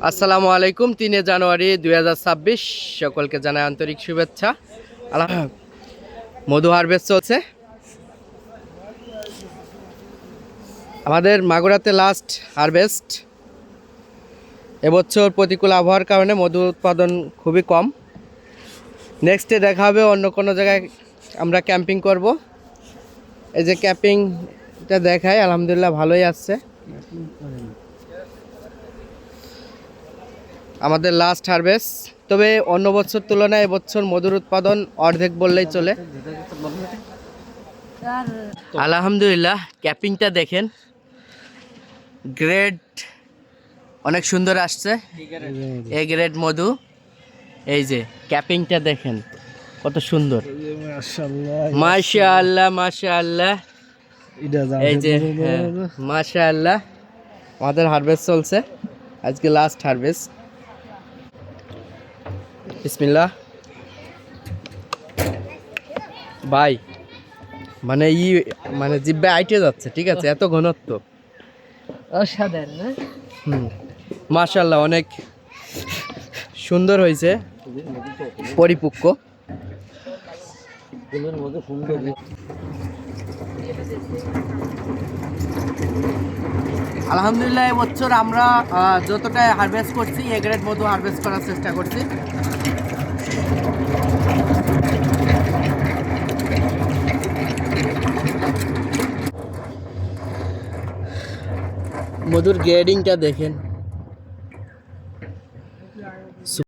আসসালামু আলাইকুম। 3 জানুয়ারি 2026 সকলকে জানাই আন্তরিক শুভেচ্ছা। মধু হারভেস্ট চলছে আমাদের মাগুরাতে, লাস্ট হারভেস্ট। এবছর প্রতিকূল আবহাওয়ার কারণে মধু উৎপাদন খুবই কম। নেক্সটে দেখা হবে অন্য কোনো জায়গায় আমরা ক্যাম্পিং করব। এই যে ক্যাম্পিংটা দেখায়, আলহামদুলিল্লাহ ভালোই আসছে। আমাদের লাস্ট হারভেস্ট, তবে অন্য বছর তুলনায় এবছর মধুর উৎপাদন অর্ধেক বললেই চলে। আলহামদুলিল্লাহ ক্যাপিংটা দেখেন, গ্রেড অনেক সুন্দর আসছে, এ গ্রেড মধু। এই যে ক্যাপিংটা দেখেন কত সুন্দর, মাশাআল্লাহ মাশাআল্লাহ। এই যে মাশাআল্লাহ, আমাদের হারভেস্ট চলছে আজকে, লাস্ট হারভেস্ট। বিসমিল্লাহ ভাই, মানে মানে জিব্বে আইটে যাচ্ছে, ঠিক আছে, এত ঘনত্ব অসাধারণ। মাশাআল্লাহ অনেক সুন্দর হয়েছে, পরিপক্ক। আলহামদুলিল্লাহ এবছর আমরা যতটা হারভেস্ট করছি, এ গ্রেড মধু হারভেস্ট করার চেষ্টা করছি। মধুর গ্রেডিংটা দেখেন।